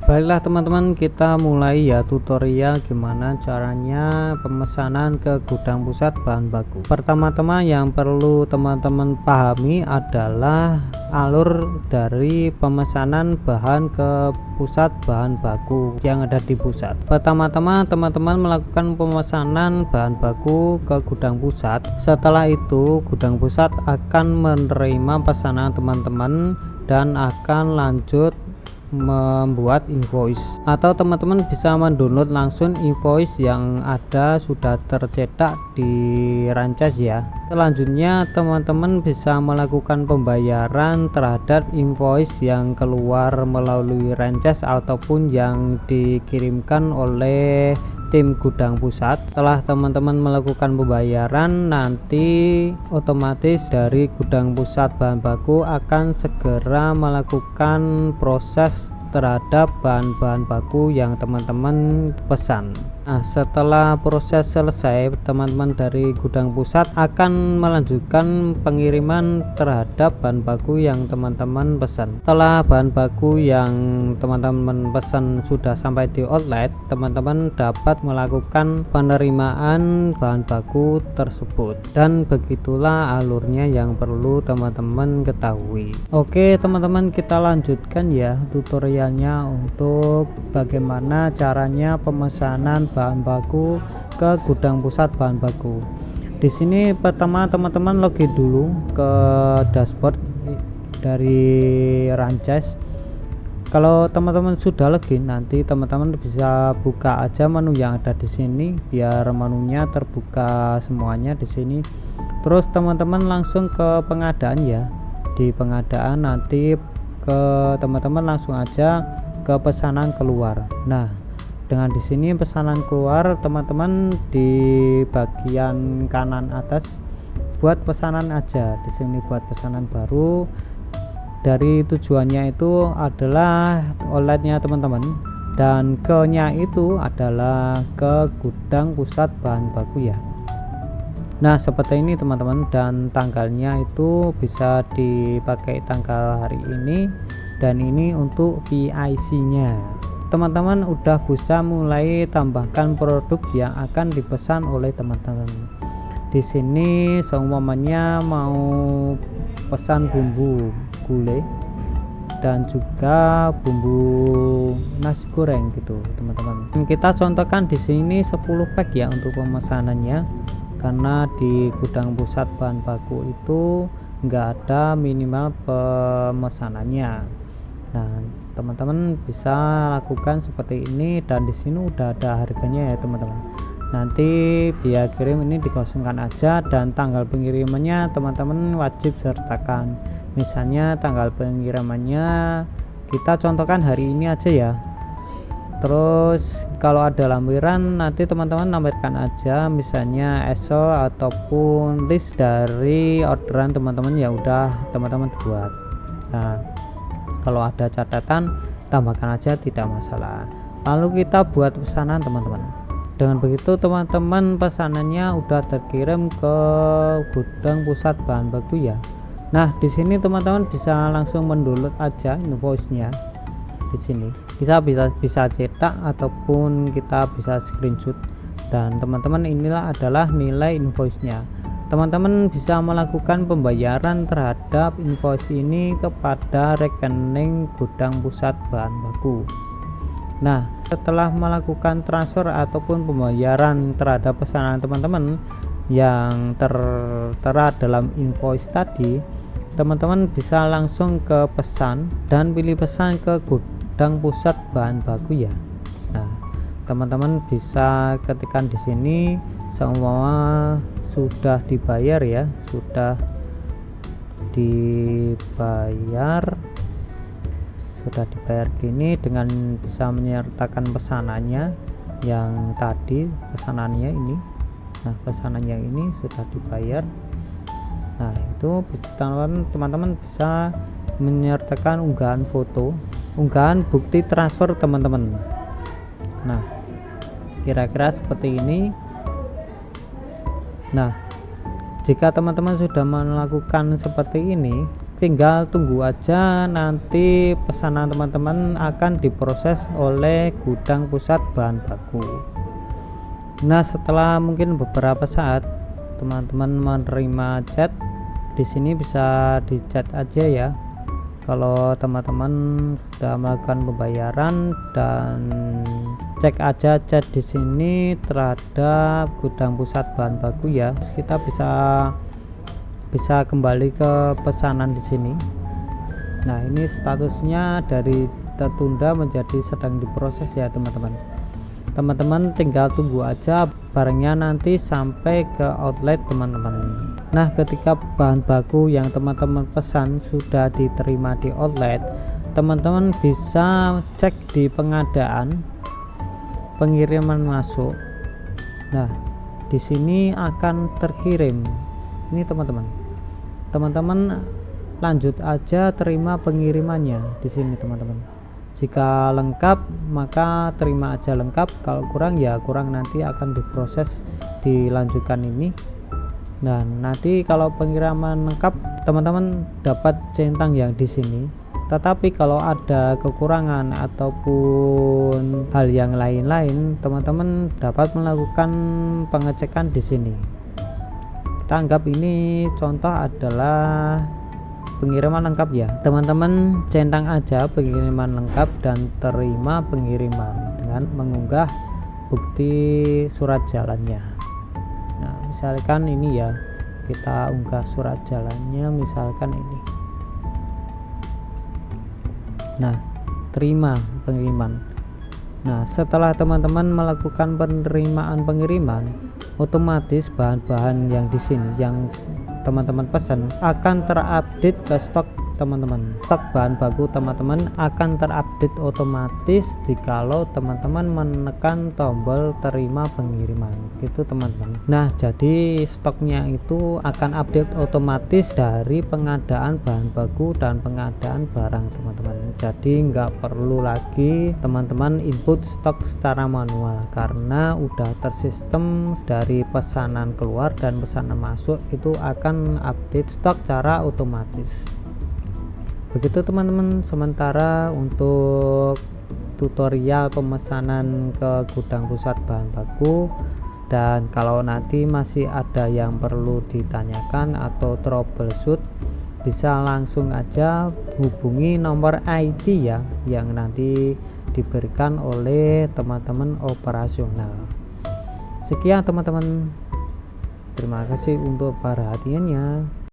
Baiklah teman-teman, kita mulai ya tutorial gimana caranya pemesanan ke gudang pusat bahan baku. Pertama-tama yang perlu teman-teman pahami adalah alur dari pemesanan bahan ke pusat bahan baku yang ada di pusat. Pertama-tama teman-teman melakukan pemesanan bahan baku ke gudang pusat. Setelah itu gudang pusat akan menerima pesanan teman-teman dan akan lanjut membuat invoice, atau teman-teman bisa mendownload langsung invoice yang ada sudah tercetak di Rances ya. Selanjutnya teman-teman bisa melakukan pembayaran terhadap invoice yang keluar melalui Rances ataupun yang dikirimkan oleh tim gudang pusat. Setelah teman-teman melakukan pembayaran, nanti otomatis dari gudang pusat bahan baku akan segera melakukan proses terhadap bahan-bahan baku yang teman-teman pesan. Nah, setelah proses selesai, teman-teman dari gudang pusat akan melanjutkan pengiriman terhadap bahan baku yang teman-teman pesan. Setelah bahan baku yang teman-teman pesan sudah sampai di outlet, teman-teman dapat melakukan penerimaan bahan baku tersebut. Dan begitulah alurnya yang perlu teman-teman ketahui. Oke teman-teman, kita lanjutkan ya tutorialnya untuk bagaimana caranya pemesanan bahan baku ke gudang pusat bahan baku. Di sini pertama teman-teman login dulu ke dashboard dari Rances. Kalau teman-teman sudah login, nanti teman-teman bisa buka aja menu yang ada di sini biar menunya terbuka semuanya di sini. Terus teman-teman langsung ke pengadaan ya. Di pengadaan nanti ke teman-teman langsung aja ke pesanan keluar. Nah, dengan di sini pesanan keluar, teman-teman di bagian kanan atas buat pesanan aja. Di sini buat pesanan baru. Dari tujuannya itu adalah outletnya teman-teman, dan ke-nya itu adalah ke gudang pusat bahan baku ya. Nah seperti ini teman-teman, dan tanggalnya itu bisa dipakai tanggal hari ini, dan ini untuk PIC nya. Teman-teman udah bisa mulai tambahkan produk yang akan dipesan oleh teman-teman. Di sini seumpamanya mau pesan bumbu gulai dan juga bumbu nasi goreng gitu teman-teman. Kita contohkan di sini 10 pack ya untuk pemesanannya, karena di gudang pusat bahan baku itu enggak ada minimal pemesanannya. Nah teman-teman bisa lakukan seperti ini, dan di sini udah ada harganya ya teman-teman. Nanti biaya kirim ini dikosongkan aja, dan tanggal pengirimannya teman-teman wajib sertakan. Misalnya tanggal pengirimannya kita contohkan hari ini aja ya. Terus kalau ada lampiran nanti teman-teman lampirkan aja, misalnya Excel ataupun list dari orderan teman-teman ya udah teman-teman buat. Nah kalau ada catatan tambahkan aja, tidak masalah. Lalu kita buat pesanan teman-teman. Dengan begitu teman-teman pesanannya udah terkirim ke gudang pusat bahan baku ya. Nah di sini teman-teman bisa langsung mendownload aja invoice-nya. Di sini bisa cetak ataupun kita bisa screenshot, dan teman-teman inilah adalah nilai invoice-nya. Teman-teman bisa melakukan pembayaran terhadap invoice ini kepada rekening gudang pusat bahan baku. Nah setelah melakukan transfer ataupun pembayaran terhadap pesanan teman-teman yang tertera dalam invoice tadi, teman-teman bisa langsung ke pesan dan pilih pesan ke gudang pusat bahan baku ya. Nah teman-teman bisa ketikkan di sini semua sudah dibayar ya, sudah dibayar gini, dengan bisa menyertakan pesanannya yang tadi, pesanannya ini. Nah pesanannya ini sudah dibayar. Nah itu teman-teman bisa menyertakan unggahan foto, unggahan bukti transfer teman-teman. Nah kira-kira seperti ini. Nah jika teman-teman sudah melakukan seperti ini, tinggal tunggu aja, nanti pesanan teman-teman akan diproses oleh gudang pusat bahan baku. Nah, setelah mungkin beberapa saat teman-teman menerima chat, di sini bisa dicat aja ya kalau teman-teman sudah melakukan pembayaran, dan cek aja chat di sini terhadap gudang pusat bahan baku ya. Kita bisa kembali ke pesanan di sini. Nah, ini statusnya dari tertunda menjadi sedang diproses ya teman-teman. Teman-teman tinggal tunggu aja barangnya nanti sampai ke outlet teman-teman. Nah, ketika bahan baku yang teman-teman pesan sudah diterima di outlet, teman-teman bisa cek di pengadaan pengiriman masuk. Nah, di sini akan terkirim. Ini teman-teman lanjut aja terima pengirimannya di sini teman-teman. Jika lengkap maka terima aja lengkap, kalau kurang ya kurang, nanti akan diproses dilanjutkan ini. Dan nanti kalau pengiriman lengkap teman-teman dapat centang yang di sini. Tetapi kalau ada kekurangan ataupun hal yang lain-lain, teman-teman dapat melakukan pengecekan di sini. Kita anggap ini contoh adalah pengiriman lengkap ya. Teman-teman centang aja pengiriman lengkap dan terima pengiriman dengan mengunggah bukti surat jalannya. Nah, misalkan ini ya, kita unggah surat jalannya misalkan ini. Nah, terima pengiriman. Nah, setelah teman-teman melakukan penerimaan pengiriman, otomatis bahan-bahan yang di sini yang teman-teman pesan akan terupdate ke stok teman-teman. Stok bahan baku teman-teman akan terupdate otomatis jikalau teman-teman menekan tombol terima pengiriman gitu teman-teman. Nah, jadi stoknya itu akan update otomatis dari pengadaan bahan baku dan pengadaan barang teman-teman. Jadi nggak perlu lagi teman-teman input stok secara manual, karena udah tersistem dari pesanan keluar dan pesanan masuk itu akan update stok secara otomatis. Begitu teman-teman, sementara untuk tutorial pemesanan ke gudang pusat bahan baku. Dan kalau nanti masih ada yang perlu ditanyakan atau troubleshoot, bisa langsung aja hubungi nomor IT ya yang nanti diberikan oleh teman-teman operasional. Sekian teman-teman, terima kasih untuk perhatiannya.